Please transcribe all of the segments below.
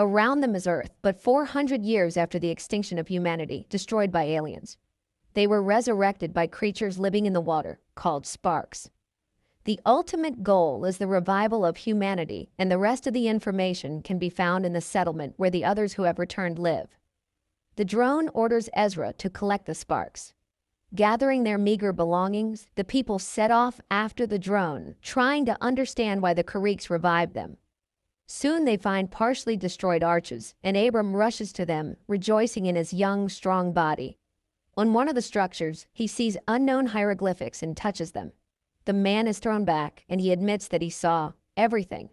Around them is Earth, but 400 years after the extinction of humanity, destroyed by aliens. They were resurrected by creatures living in the water, called sparks. The ultimate goal is the revival of humanity, and the rest of the information can be found in the settlement where the others who have returned live. The drone orders Ezra to collect the sparks. Gathering their meager belongings, the people set off after the drone, trying to understand why the Creeks revived them. Soon they find partially destroyed arches, and Abram rushes to them, rejoicing in his young, strong body. On one of the structures, he sees unknown hieroglyphics and touches them. The man is thrown back, and he admits that he saw everything.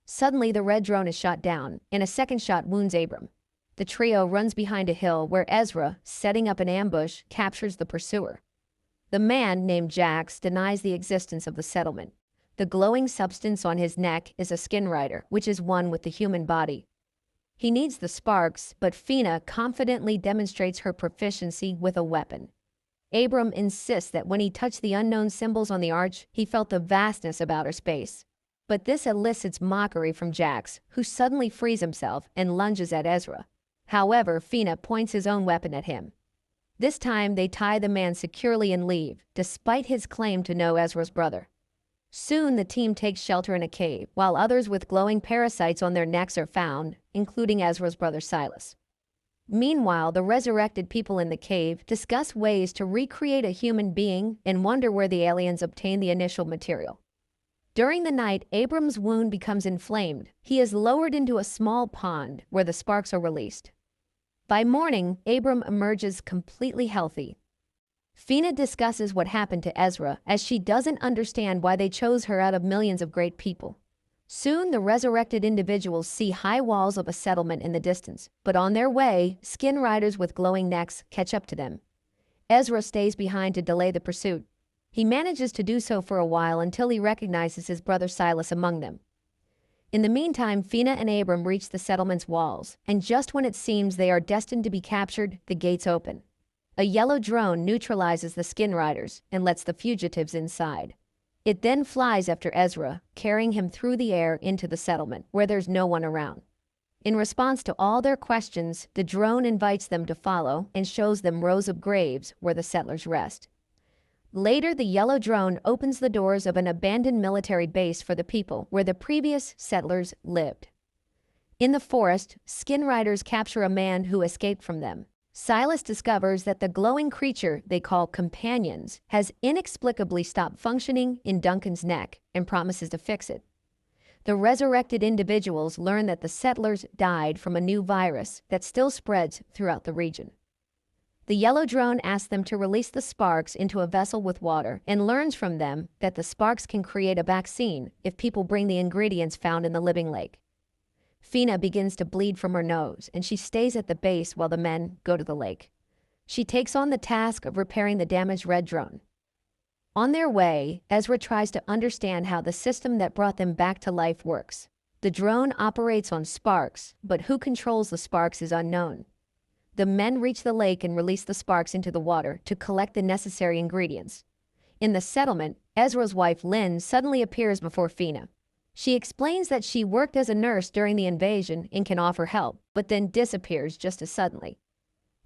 Suddenly, the red drone is shot down, and a second shot wounds Abram. The trio runs behind a hill where Ezra, setting up an ambush, captures the pursuer. The man, named Jax, denies the existence of the settlement. The glowing substance on his neck is a skin rider, which is one with the human body. He needs the sparks, but Feena confidently demonstrates her proficiency with a weapon. Abram insists that when he touched the unknown symbols on the arch, he felt the vastness of outer space. But this elicits mockery from Jax, who suddenly frees himself and lunges at Ezra. However, Feena points his own weapon at him. This time, they tie the man securely and leave, despite his claim to know Ezra's brother. Soon, the team takes shelter in a cave, while others with glowing parasites on their necks are found, including Ezra's brother Silas. Meanwhile, the resurrected people in the cave discuss ways to recreate a human being and wonder where the aliens obtained the initial material. During the night, Abram's wound becomes inflamed. He is lowered into a small pond where the sparks are released. By morning, Abram emerges completely healthy. Feena discusses what happened to Ezra, as she doesn't understand why they chose her out of millions of great people. Soon, the resurrected individuals see high walls of a settlement in the distance, but on their way, skin riders with glowing necks catch up to them. Ezra stays behind to delay the pursuit. He manages to do so for a while until he recognizes his brother Silas among them. In the meantime, Feena and Abram reach the settlement's walls, and just when it seems they are destined to be captured, the gates open. A yellow drone neutralizes the skin riders and lets the fugitives inside. It then flies after Ezra, carrying him through the air into the settlement, where there's no one around. In response to all their questions, the drone invites them to follow and shows them rows of graves where the settlers rest. Later, the yellow drone opens the doors of an abandoned military base for the people where the previous settlers lived. In the forest, skin riders capture a man who escaped from them. Silas discovers that the glowing creature they call companions has inexplicably stopped functioning in Duncan's neck and promises to fix it. The resurrected individuals learn that the settlers died from a new virus that still spreads throughout the region. The yellow drone asks them to release the sparks into a vessel with water and learns from them that the sparks can create a vaccine if people bring the ingredients found in the living lake. Feena begins to bleed from her nose, and she stays at the base while the men go to the lake. She takes on the task of repairing the damaged red drone. On their way, Ezra tries to understand how the system that brought them back to life works. The drone operates on sparks, but who controls the sparks is unknown. The men reach the lake and release the sparks into the water to collect the necessary ingredients. In the settlement, Ezra's wife Lynn suddenly appears before Feena. She explains that she worked as a nurse during the invasion and can offer help, but then disappears just as suddenly.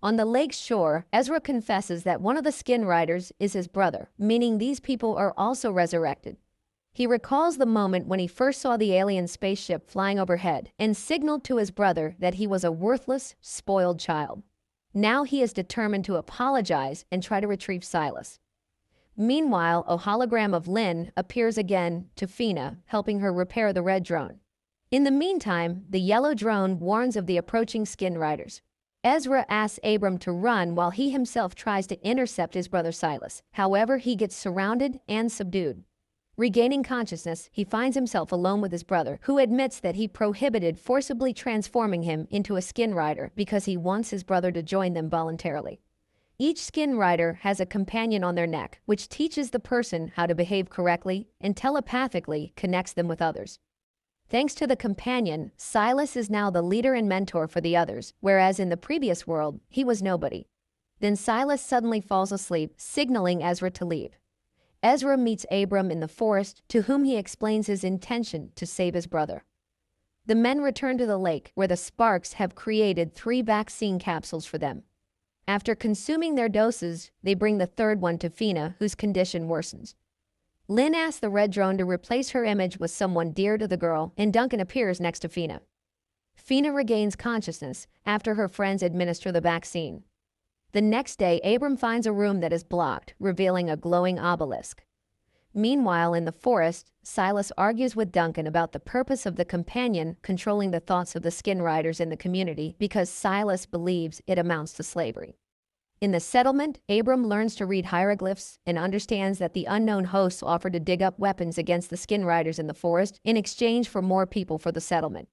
On the lake's shore, Ezra confesses that one of the skin riders is his brother, meaning these people are also resurrected. He recalls the moment when he first saw the alien spaceship flying overhead and signaled to his brother that he was a worthless, spoiled child. Now he is determined to apologize and try to retrieve Silas. Meanwhile, a hologram of Lynn appears again to Feena, helping her repair the red drone. In the meantime, the yellow drone warns of the approaching skin riders. Ezra asks Abram to run while he himself tries to intercept his brother Silas. However, he gets surrounded and subdued. Regaining consciousness, he finds himself alone with his brother, who admits that he prohibited forcibly transforming him into a skin rider because he wants his brother to join them voluntarily. Each skin rider has a companion on their neck, which teaches the person how to behave correctly and telepathically connects them with others. Thanks to the companion, Silas is now the leader and mentor for the others, whereas in the previous world, he was nobody. Then Silas suddenly falls asleep, signaling Ezra to leave. Ezra meets Abram in the forest, to whom he explains his intention to save his brother. The men return to the lake, where the sparks have created 3 vaccine capsules for them. After consuming their doses, they bring the third one to Feena, whose condition worsens. Lynn asks the red drone to replace her image with someone dear to the girl, and Duncan appears next to Feena. Feena regains consciousness after her friends administer the vaccine. The next day, Abram finds a room that is blocked, revealing a glowing obelisk. Meanwhile, in the forest, Silas argues with Duncan about the purpose of the companion controlling the thoughts of the skin riders in the community because Silas believes it amounts to slavery. In the settlement, Abram learns to read hieroglyphs and understands that the unknown hosts offer to dig up weapons against the skin riders in the forest in exchange for more people for the settlement.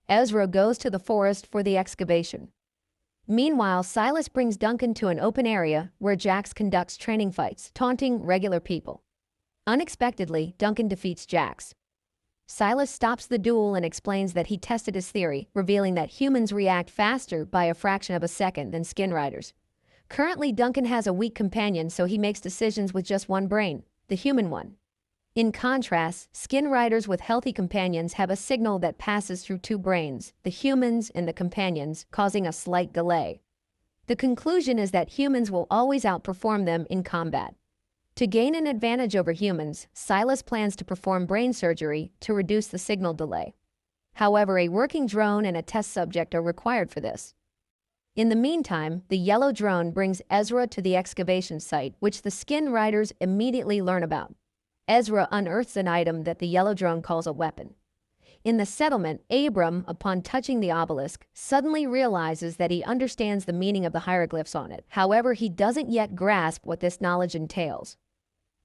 Ezra goes to the forest for the excavation. Meanwhile, Silas brings Duncan to an open area where Jax conducts training fights, taunting regular people. Unexpectedly, Duncan defeats Jax. Silas stops the duel and explains that he tested his theory, revealing that humans react faster by a fraction of a second than skin riders. Currently, Duncan has a weak companion, so he makes decisions with just one brain, the human one. In contrast, skin riders with healthy companions have a signal that passes through 2 brains, the humans and the companions, causing a slight delay. The conclusion is that humans will always outperform them in combat. To gain an advantage over humans, Silas plans to perform brain surgery to reduce the signal delay. However, a working drone and a test subject are required for this. In the meantime, the yellow drone brings Ezra to the excavation site, which the skin riders immediately learn about. Ezra unearths an item that the yellow drone calls a weapon. In the settlement, Abram, upon touching the obelisk, suddenly realizes that he understands the meaning of the hieroglyphs on it. However, he doesn't yet grasp what this knowledge entails.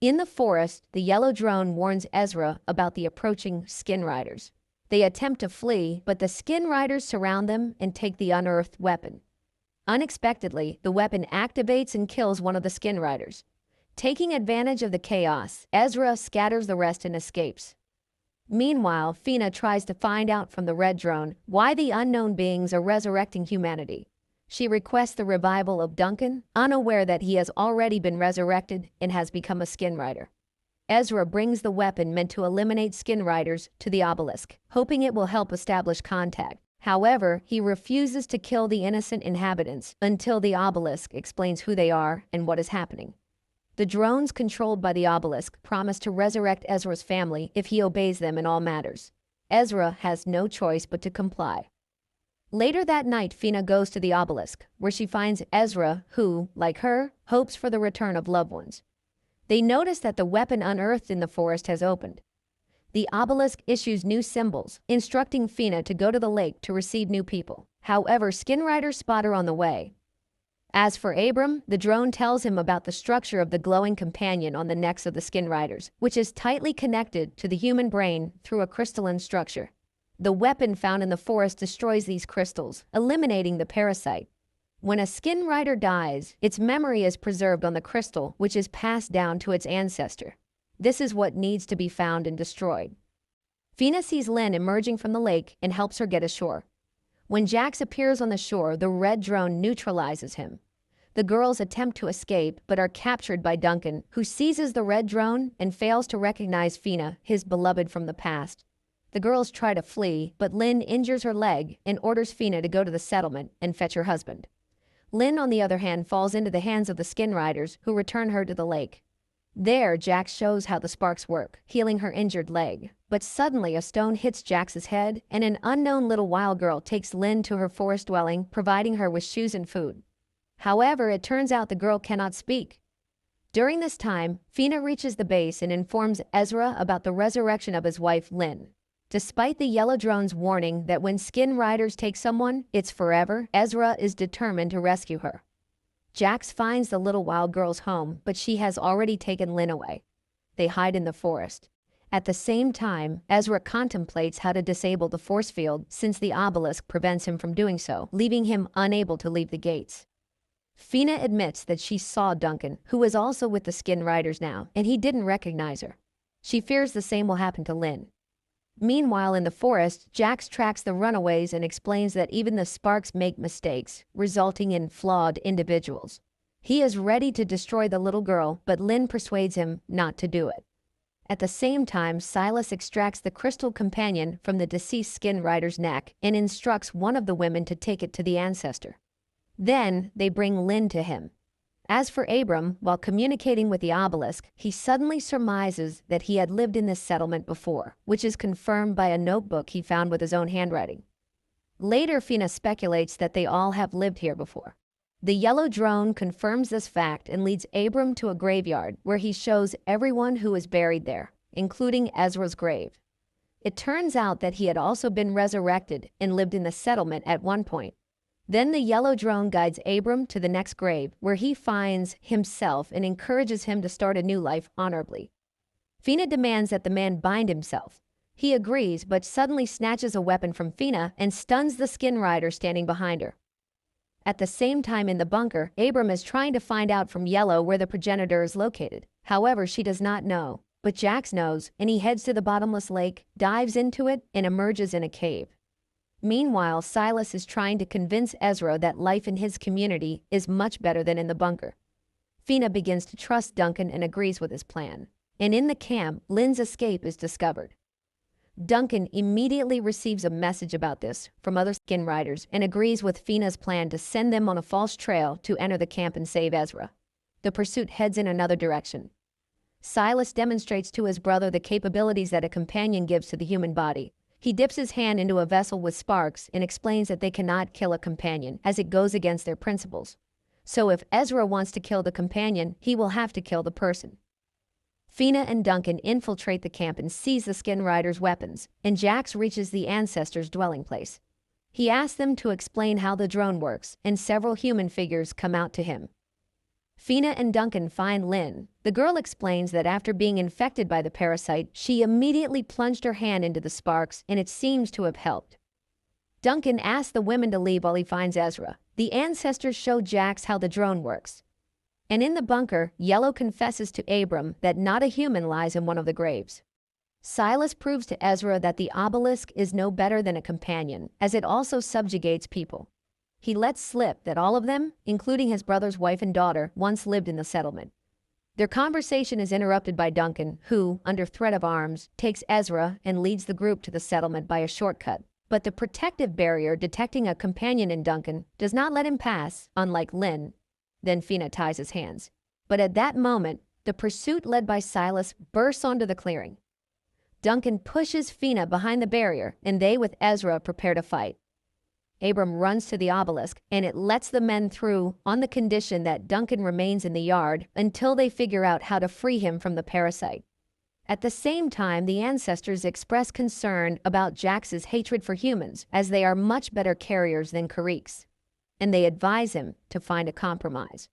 In the forest, the yellow drone warns Ezra about the approaching skin riders. They attempt to flee, but the skin riders surround them and take the unearthed weapon. Unexpectedly, the weapon activates and kills one of the skin riders. Taking advantage of the chaos, Ezra scatters the rest and escapes. Meanwhile, Feena tries to find out from the red drone why the unknown beings are resurrecting humanity. She requests the revival of Duncan, unaware that he has already been resurrected and has become a skin rider. Ezra brings the weapon meant to eliminate skin riders to the obelisk, hoping it will help establish contact. However, he refuses to kill the innocent inhabitants until the obelisk explains who they are and what is happening. The drones controlled by the obelisk promise to resurrect Ezra's family if he obeys them in all matters. Ezra has no choice but to comply. Later that night, Feena goes to the obelisk, where she finds Ezra, who, like her, hopes for the return of loved ones. They notice that the weapon unearthed in the forest has opened. The obelisk issues new symbols, instructing Feena to go to the lake to receive new people. However, skin riders spot her on the way. As for Abram, the drone tells him about the structure of the glowing companion on the necks of the skin riders, which is tightly connected to the human brain through a crystalline structure. The weapon found in the forest destroys these crystals, eliminating the parasite. When a skin rider dies, its memory is preserved on the crystal, which is passed down to its ancestor. This is what needs to be found and destroyed. Feena sees Lynn emerging from the lake and helps her get ashore. When Jax appears on the shore, the red drone neutralizes him. The girls attempt to escape, but are captured by Duncan, who seizes the red drone and fails to recognize Feena, his beloved from the past. The girls try to flee, but Lynn injures her leg and orders Feena to go to the settlement and fetch her husband. Lynn, on the other hand, falls into the hands of the skin riders, who return her to the lake. There, Jax shows how the sparks work, healing her injured leg. But suddenly a stone hits Jax's head, and an unknown little wild girl takes Lynn to her forest dwelling, providing her with shoes and food. However, it turns out the girl cannot speak. During this time, Feena reaches the base and informs Ezra about the resurrection of his wife, Lynn. Despite the yellow drone's warning that when skin riders take someone, it's forever, Ezra is determined to rescue her. Jax finds the little wild girl's home, but she has already taken Lynn away. They hide in the forest. At the same time, Ezra contemplates how to disable the force field since the obelisk prevents him from doing so, leaving him unable to leave the gates. Feena admits that she saw Duncan, who is also with the skin riders now, and he didn't recognize her. She fears the same will happen to Lynn. Meanwhile, in the forest, Jax tracks the runaways and explains that even the sparks make mistakes, resulting in flawed individuals. He is ready to destroy the little girl, but Lynn persuades him not to do it. At the same time, Silas extracts the crystal companion from the deceased skin rider's neck and instructs one of the women to take it to the ancestor. Then they bring Lynn to him. As for Abram, while communicating with the obelisk, he suddenly surmises that he had lived in this settlement before, which is confirmed by a notebook he found with his own handwriting. Later, Feena speculates that they all have lived here before. The yellow drone confirms this fact and leads Abram to a graveyard where he shows everyone who is buried there, including Ezra's grave. It turns out that he had also been resurrected and lived in the settlement at one point. Then the yellow drone guides Abram to the next grave, where he finds himself and encourages him to start a new life honorably. Feena demands that the man bind himself. He agrees, but suddenly snatches a weapon from Feena and stuns the skin rider standing behind her. At the same time in the bunker, Abram is trying to find out from Yellow where the progenitor is located. However, she does not know, but Jax knows, and he heads to the bottomless lake, dives into it, and emerges in a cave. Meanwhile, Silas is trying to convince Ezra that life in his community is much better than in the bunker. Feena begins to trust Duncan and agrees with his plan. And in the camp, Lynn's escape is discovered. Duncan immediately receives a message about this from other skin riders and agrees with Feena's plan to send them on a false trail to enter the camp and save Ezra. The pursuit heads in another direction. Silas demonstrates to his brother the capabilities that a companion gives to the human body. He dips his hand into a vessel with sparks and explains that they cannot kill a companion, as it goes against their principles. So if Ezra wants to kill the companion, he will have to kill the person. Feena and Duncan infiltrate the camp and seize the skin rider's weapons, and Jax reaches the ancestors' dwelling place. He asks them to explain how the drone works, and several human figures come out to him. Feena and Duncan find Lynn. The girl explains that after being infected by the parasite, she immediately plunged her hand into the sparks, and it seems to have helped. Duncan asks the women to leave while he finds Ezra. The ancestors show Jax how the drone works. And in the bunker, Yellow confesses to Abram that not a human lies in one of the graves. Silas proves to Ezra that the obelisk is no better than a companion, as it also subjugates people. He lets slip that all of them, including his brother's wife and daughter, once lived in the settlement. Their conversation is interrupted by Duncan, who, under threat of arms, takes Ezra and leads the group to the settlement by a shortcut. But the protective barrier detecting a companion in Duncan does not let him pass, unlike Lynn. Then Feena ties his hands. But at that moment, the pursuit led by Silas bursts onto the clearing. Duncan pushes Feena behind the barrier, and they with Ezra prepare to fight. Abram runs to the obelisk, and it lets the men through on the condition that Duncan remains in the yard until they figure out how to free him from the parasite. At the same time, the ancestors express concern about Jax's hatred for humans, as they are much better carriers than Kariks, and they advise him to find a compromise.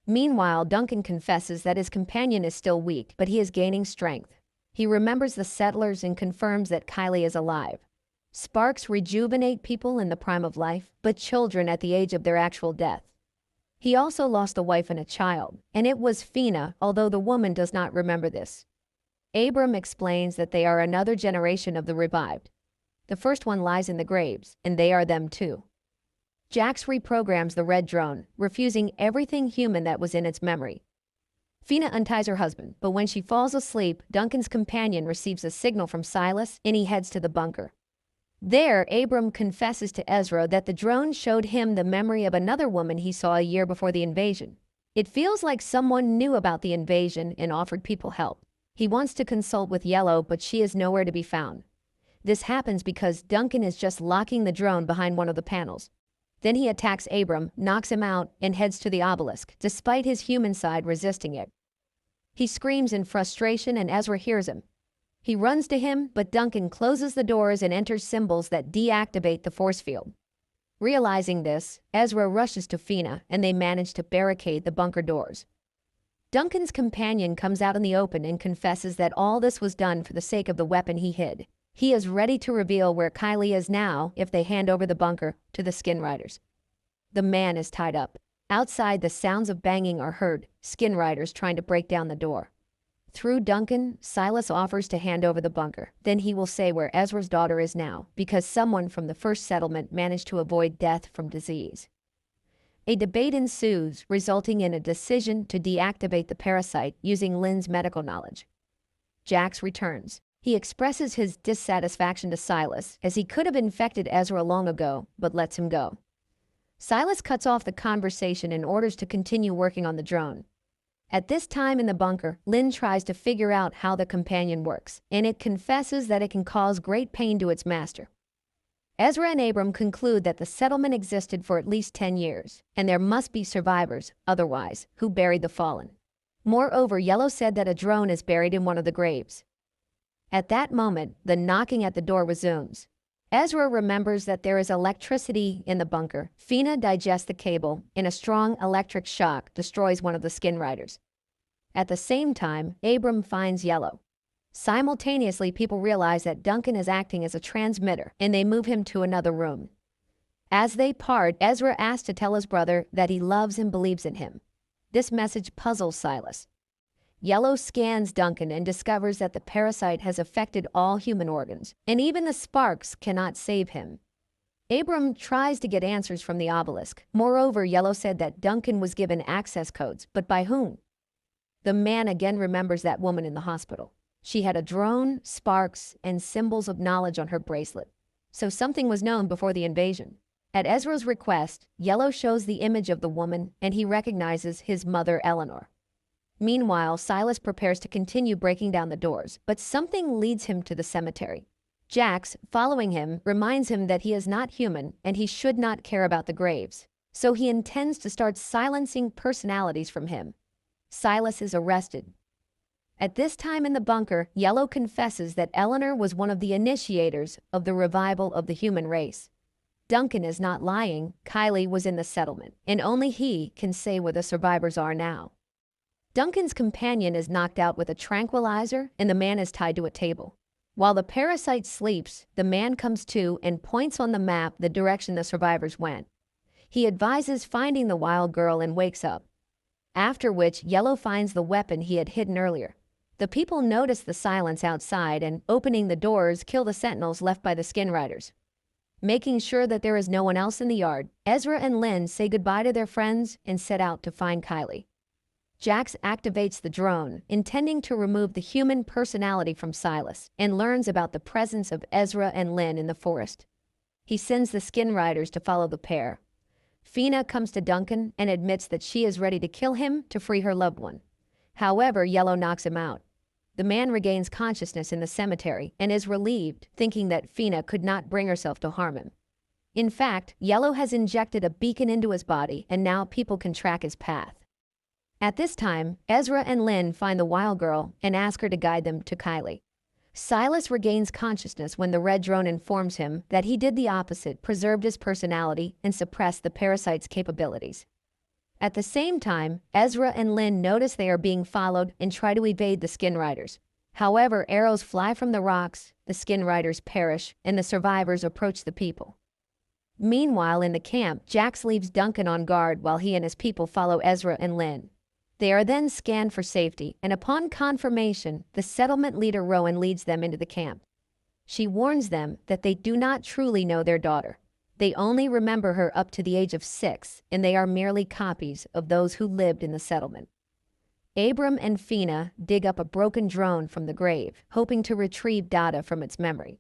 Meanwhile, Duncan confesses that his companion is still weak, but he is gaining strength. He remembers the settlers and confirms that Kylie is alive. Sparks rejuvenate people in the prime of life, but children at the age of their actual death. He also lost a wife and a child, and it was Feena, although the woman does not remember this. Abram explains that they are another generation of the revived. The first one lies in the graves, and they are them too. Jax reprograms the red drone, refusing everything human that was in its memory. Feena unties her husband, but when she falls asleep, Duncan's companion receives a signal from Silas, and he heads to the bunker. There, Abram confesses to Ezra that the drone showed him the memory of another woman he saw a year before the invasion. It feels like someone knew about the invasion and offered people help. He wants to consult with Yellow, but she is nowhere to be found. This happens because Duncan is just locking the drone behind one of the panels. Then he attacks Abram, knocks him out, and heads to the obelisk, despite his human side resisting it. He screams in frustration, and Ezra hears him. He runs to him, but Duncan closes the doors and enters symbols that deactivate the force field. Realizing this, Ezra rushes to Feena, and they manage to barricade the bunker doors. Duncan's companion comes out in the open and confesses that all this was done for the sake of the weapon he hid. He is ready to reveal where Kylie is now if they hand over the bunker to the skin riders. The man is tied up. Outside, the sounds of banging are heard, skin riders trying to break down the door. Through Duncan, Silas offers to hand over the bunker. Then he will say where Ezra's daughter is now, because someone from the first settlement managed to avoid death from disease. A debate ensues, resulting in a decision to deactivate the parasite using Lynn's medical knowledge. Jax returns. He expresses his dissatisfaction to Silas, as he could have infected Ezra long ago, but lets him go. Silas cuts off the conversation and orders to continue working on the drone. At this time in the bunker, Lynn tries to figure out how the companion works, and it confesses that it can cause great pain to its master. Ezra and Abram conclude that the settlement existed for at least 10 years, and there must be survivors, otherwise, who buried the fallen. Moreover, Yellow said that a drone is buried in one of the graves. At that moment, the knocking at the door resumes. Ezra remembers that there is electricity in the bunker. Feena digests the cable, and a strong electric shock destroys one of the skin riders. At the same time, Abram finds Yellow. Simultaneously, people realize that Duncan is acting as a transmitter, and they move him to another room. As they part, Ezra asks to tell his brother that he loves and believes in him. This message puzzles Silas. Yellow scans Duncan and discovers that the parasite has affected all human organs, and even the sparks cannot save him. Abram tries to get answers from the obelisk. Moreover, Yellow said that Duncan was given access codes, but by whom? The man again remembers that woman in the hospital. She had a drone, sparks, and symbols of knowledge on her bracelet. So something was known before the invasion. At Ezra's request, Yellow shows the image of the woman, and he recognizes his mother, Eleanor. Meanwhile, Silas prepares to continue breaking down the doors, but something leads him to the cemetery. Jax, following him, reminds him that he is not human and he should not care about the graves. So he intends to start silencing personalities from him. Silas is arrested. At this time in the bunker, Yellow confesses that Eleanor was one of the initiators of the revival of the human race. Duncan is not lying. Kylie was in the settlement, and only he can say where the survivors are now. Duncan's companion is knocked out with a tranquilizer, and the man is tied to a table. While the parasite sleeps, the man comes to and points on the map the direction the survivors went. He advises finding the wild girl and wakes up. After which, Yellow finds the weapon he had hidden earlier. The people notice the silence outside and, opening the doors, kill the sentinels left by the skin riders. Making sure that there is no one else in the yard, Ezra and Lynn say goodbye to their friends and set out to find Kylie. Jax activates the drone, intending to remove the human personality from Silas, and learns about the presence of Ezra and Lynn in the forest. He sends the skin riders to follow the pair. Feena comes to Duncan and admits that she is ready to kill him to free her loved one. However, Yellow knocks him out. The man regains consciousness in the cemetery and is relieved, thinking that Feena could not bring herself to harm him. In fact, Yellow has injected a beacon into his body, and now people can track his path. At this time, Ezra and Lynn find the wild girl and ask her to guide them to Kylie. Silas regains consciousness when the red drone informs him that he did the opposite, preserved his personality, and suppressed the parasite's capabilities. At the same time, Ezra and Lynn notice they are being followed and try to evade the skin riders. However, arrows fly from the rocks, the skin riders perish, and the survivors approach the people. Meanwhile, in the camp, Jax leaves Duncan on guard while he and his people follow Ezra and Lynn. They are then scanned for safety, and upon confirmation, the settlement leader Rowan leads them into the camp. She warns them that they do not truly know their daughter. They only remember her up to the age of 6, and they are merely copies of those who lived in the settlement. Abram and Feena dig up a broken drone from the grave, hoping to retrieve data from its memory.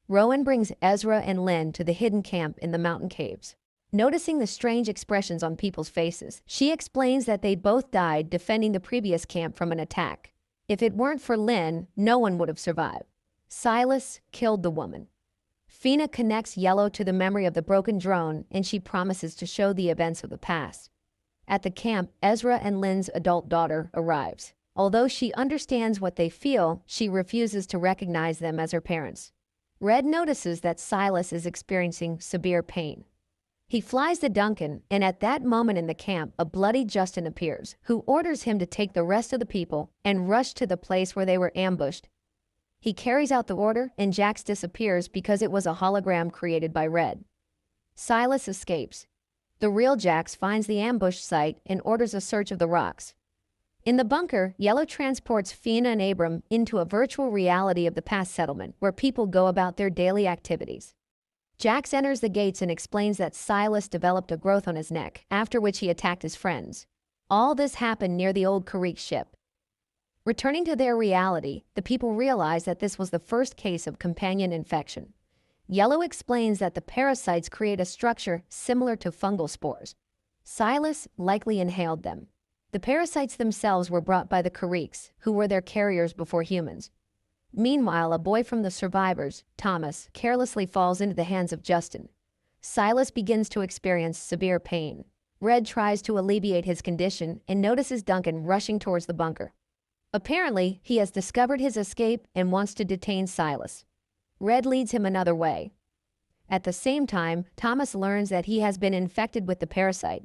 Rowan brings Ezra and Lynn to the hidden camp in the mountain caves. Noticing the strange expressions on people's faces, she explains that they both died defending the previous camp from an attack. If it weren't for Lynn, no one would have survived. Silas killed the woman. Feena connects Yellow to the memory of the broken drone, and she promises to show the events of the past. At the camp, Ezra and Lynn's adult daughter arrives. Although she understands what they feel, she refuses to recognize them as her parents. Red notices that Silas is experiencing severe pain. He flies to Duncan, and at that moment in the camp, a bloody Johnston appears, who orders him to take the rest of the people and rush to the place where they were ambushed. He carries out the order, and Jax disappears because it was a hologram created by Red. Silas escapes. The real Jax finds the ambush site and orders a search of the rocks. In the bunker, Yellow transports Feena and Abram into a virtual reality of the past settlement, where people go about their daily activities. Jax enters the gates and explains that Silas developed a growth on his neck, after which he attacked his friends. All this happened near the old Karuk ship. Returning to their reality, the people realize that this was the first case of companion infection. Yellow explains that the parasites create a structure similar to fungal spores. Silas likely inhaled them. The parasites themselves were brought by the Creeks, who were their carriers before humans. Meanwhile, a boy from the survivors, Thomas, carelessly falls into the hands of Johnston. Silas begins to experience severe pain. Red tries to alleviate his condition and notices Duncan rushing towards the bunker. Apparently, he has discovered his escape and wants to detain Silas. Red leads him another way. At the same time, Thomas learns that he has been infected with the parasite.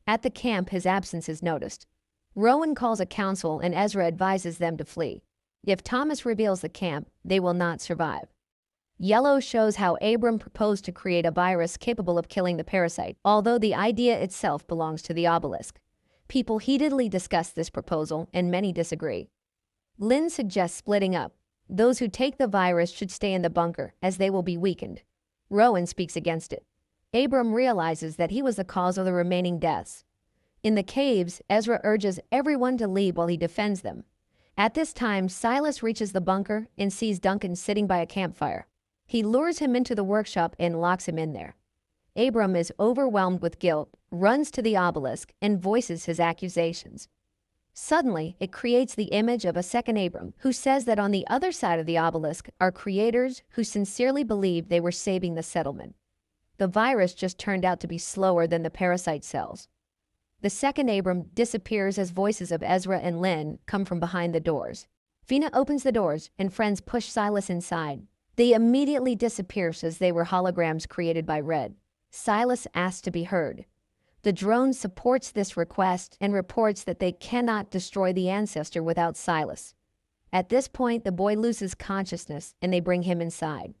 At the camp, his absence is noticed. Rowan calls a council and Ezra advises them to flee. If Thomas reveals the camp, they will not survive. Yellow shows how Abram proposed to create a virus capable of killing the parasite, although the idea itself belongs to the obelisk. People heatedly discuss this proposal, and many disagree. Lynn suggests splitting up. Those who take the virus should stay in the bunker, as they will be weakened. Rowan speaks against it. Abram realizes that he was the cause of the remaining deaths. In the caves, Ezra urges everyone to leave while he defends them. At this time, Silas reaches the bunker and sees Duncan sitting by a campfire. He lures him into the workshop and locks him in there. Abram is overwhelmed with guilt, runs to the obelisk, and voices his accusations. Suddenly, it creates the image of a second Abram, who says that on the other side of the obelisk are creators who sincerely believed they were saving the settlement. The virus just turned out to be slower than the parasite cells. The second Abram disappears as voices of Ezra and Lynn come from behind the doors. Feena opens the doors, and friends push Silas inside. They immediately disappear as they were holograms created by Red. Silas asks to be heard. The drone supports this request and reports that they cannot destroy the ancestor without Silas. At this point, the boy loses consciousness and they bring him inside.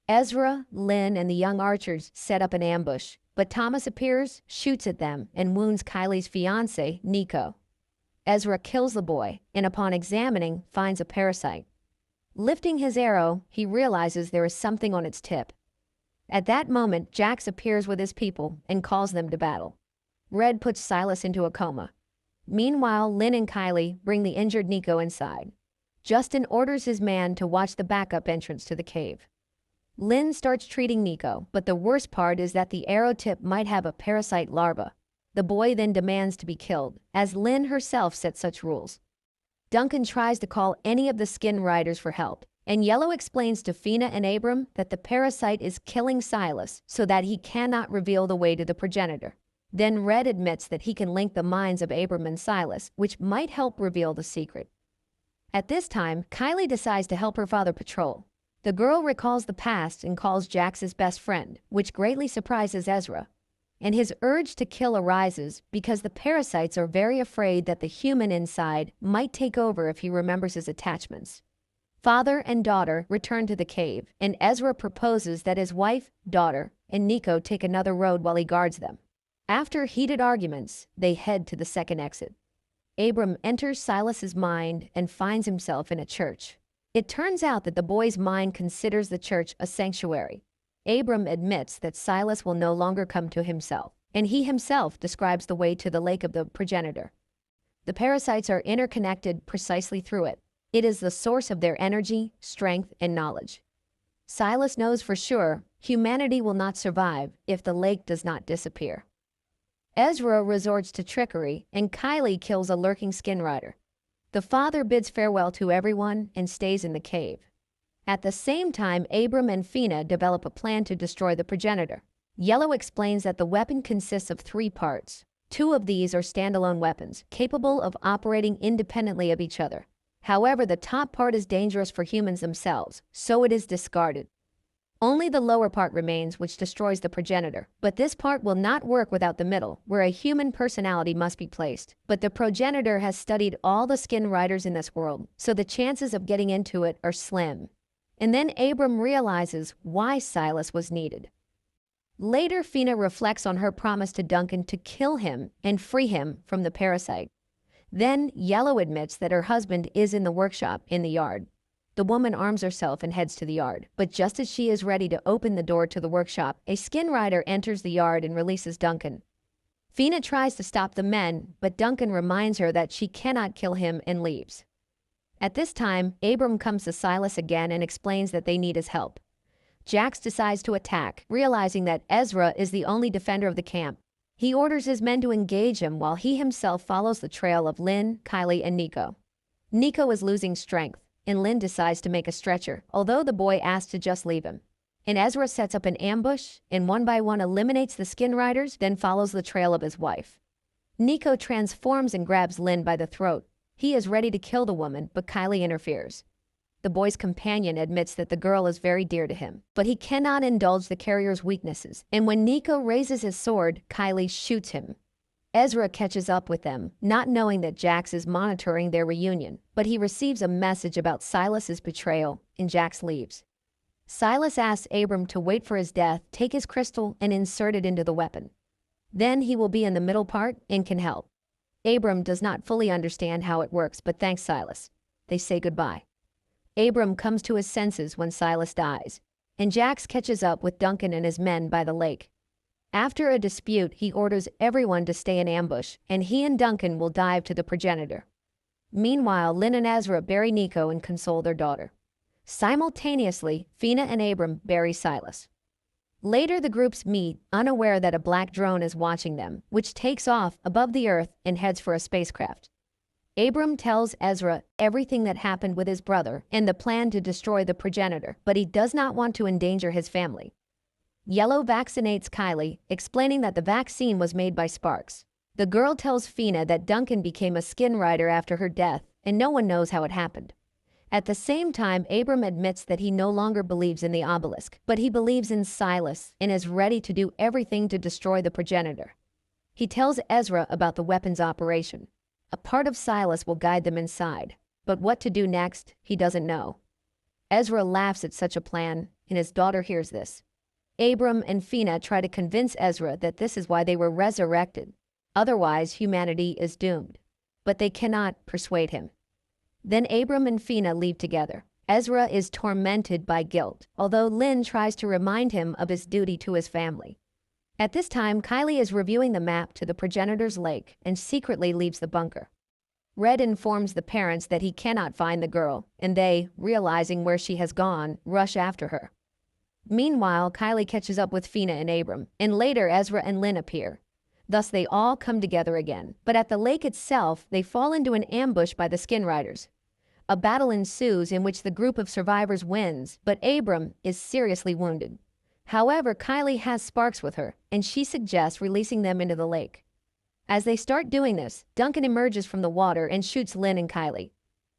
Ezra, Lynn, and the young archers set up an ambush, but Thomas appears, shoots at them, and wounds Kylie's fiancé, Nico. Ezra kills the boy and upon examining, finds a parasite. Lifting his arrow, he realizes there is something on its tip. At that moment, Jax appears with his people and calls them to battle. Red puts Silas into a coma. Meanwhile, Lynn and Kylie bring the injured Nico inside. Johnston orders his man to watch the backup entrance to the cave. Lynn starts treating Nico, but the worst part is that the arrow tip might have a parasite larva. The boy then demands to be killed, as Lynn herself set such rules. Duncan tries to call any of the skin riders for help, and Yellow explains to Feena and Abram that the parasite is killing Silas so that he cannot reveal the way to the progenitor. Then Red admits that he can link the minds of Abram and Silas, which might help reveal the secret. At this time, Kylie decides to help her father patrol. The girl recalls the past and calls Jax his best friend, which greatly surprises Ezra. And his urge to kill arises because the parasites are very afraid that the human inside might take over if he remembers his attachments. Father and daughter return to the cave, and Ezra proposes that his wife, daughter, and Nico take another road while he guards them. After heated arguments, they head to the second exit. Abram enters Silas's mind and finds himself in a church. It turns out that the boy's mind considers the church a sanctuary. Abram admits that Silas will no longer come to himself, and he himself describes the way to the lake of the progenitor. The parasites are interconnected precisely through it. It is the source of their energy, strength, and knowledge. Silas knows for sure humanity will not survive if the lake does not disappear. Ezra resorts to trickery, and Kylie kills a lurking skin rider. The father bids farewell to everyone and stays in the cave. At the same time, Abram and Feena develop a plan to destroy the progenitor. Yellow explains that the weapon consists of 3 parts. 2 of these are standalone weapons, capable of operating independently of each other. However, the top part is dangerous for humans themselves, so it is discarded. Only the lower part remains, which destroys the progenitor. But this part will not work without the middle, where a human personality must be placed. But the progenitor has studied all the skin riders in this world, so the chances of getting into it are slim. And then Abram realizes why Silas was needed. Later, Feena reflects on her promise to Duncan to kill him and free him from the parasite. Then Yellow admits that her husband is in the workshop in the yard. The woman arms herself and heads to the yard, but just as she is ready to open the door to the workshop, a skin rider enters the yard and releases Duncan. Feena tries to stop the men, but Duncan reminds her that she cannot kill him and leaves. At this time, Abram comes to Silas again and explains that they need his help. Jax decides to attack, realizing that Ezra is the only defender of the camp. He orders his men to engage him while he himself follows the trail of Lynn, Kylie, and Nico. Nico is losing strength, and Lynn decides to make a stretcher, although the boy asks to just leave him. And Ezra sets up an ambush and one by one eliminates the skin riders, then follows the trail of his wife. Nico transforms and grabs Lynn by the throat. He is ready to kill the woman, but Kylie interferes. The boy's companion admits that the girl is very dear to him, but he cannot indulge the carrier's weaknesses, and when Nico raises his sword, Kylie shoots him. Ezra catches up with them, not knowing that Jax is monitoring their reunion, but he receives a message about Silas's betrayal, and Jax leaves. Silas asks Abram to wait for his death, take his crystal, and insert it into the weapon. Then he will be in the middle part and can help. Abram does not fully understand how it works, but thanks Silas. They say goodbye. Abram comes to his senses when Silas dies, and Jax catches up with Duncan and his men by the lake. After a dispute, he orders everyone to stay in ambush, and he and Duncan will dive to the progenitor. Meanwhile, Lynn and Ezra bury Nico and console their daughter. Simultaneously, Feena and Abram bury Silas. Later, the groups meet, unaware that a black drone is watching them, which takes off above the earth and heads for a spacecraft. Abram tells Ezra everything that happened with his brother and the plan to destroy the progenitor, but he does not want to endanger his family. Yellow vaccinates Kylie, explaining that the vaccine was made by Sparks. The girl tells Feena that Duncan became a skin rider after her death, and no one knows how it happened. At the same time, Abram admits that he no longer believes in the obelisk, but he believes in Silas and is ready to do everything to destroy the progenitor. He tells Ezra about the weapons operation. A part of Silas will guide them inside, but what to do next, he doesn't know. Ezra laughs at such a plan, and his daughter hears this. Abram and Feena try to convince Ezra that this is why they were resurrected. Otherwise, humanity is doomed. But they cannot persuade him. Then Abram and Feena leave together. Ezra is tormented by guilt, although Lynn tries to remind him of his duty to his family. At this time, Kylie is reviewing the map to the progenitor's lake and secretly leaves the bunker. Red informs the parents that he cannot find the girl, and they, realizing where she has gone, rush after her. Meanwhile, Kylie catches up with Feena and Abram, and later Ezra and Lynn appear. Thus they all come together again, but at the lake itself, they fall into an ambush by the skin riders. A battle ensues in which the group of survivors wins, but Abram is seriously wounded. However, Kylie has Sparks with her, and she suggests releasing them into the lake. As they start doing this, Duncan emerges from the water and shoots Lynn and Kylie.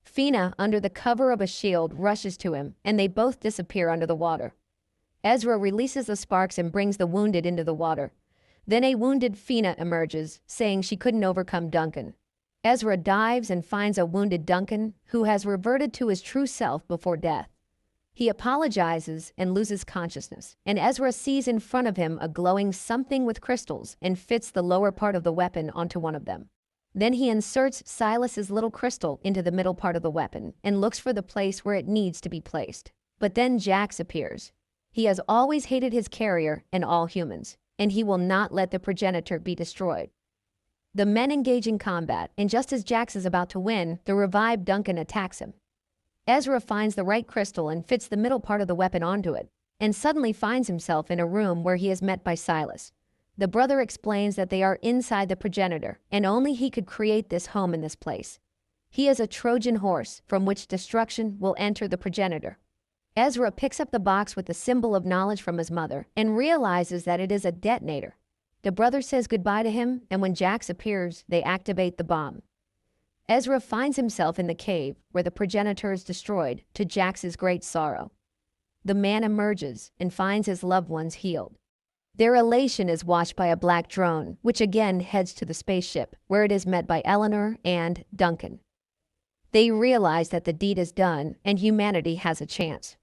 Feena, under the cover of a shield, rushes to him, and they both disappear under the water. Ezra releases the Sparks and brings the wounded into the water. Then a wounded Feena emerges, saying she couldn't overcome Duncan. Ezra dives and finds a wounded Duncan, who has reverted to his true self before death. He apologizes and loses consciousness, and Ezra sees in front of him a glowing something with crystals and fits the lower part of the weapon onto one of them. Then he inserts Silas's little crystal into the middle part of the weapon and looks for the place where it needs to be placed. But then Jax appears. He has always hated his carrier and all humans, and he will not let the progenitor be destroyed. The men engage in combat, and just as Jax is about to win, the revived Duncan attacks him. Ezra finds the right crystal and fits the middle part of the weapon onto it, and suddenly finds himself in a room where he is met by Silas. The brother explains that they are inside the progenitor, and only he could create this home in this place. He is a Trojan horse from which destruction will enter the progenitor. Ezra picks up the box with the symbol of knowledge from his mother and realizes that it is a detonator. The brother says goodbye to him, and when Jax appears, they activate the bomb. Ezra finds himself in the cave where the progenitor is destroyed, to Jax's great sorrow. The man emerges and finds his loved ones healed. Their elation is watched by a black drone, which again heads to the spaceship, where it is met by Eleanor and Duncan. They realize that the deed is done and humanity has a chance.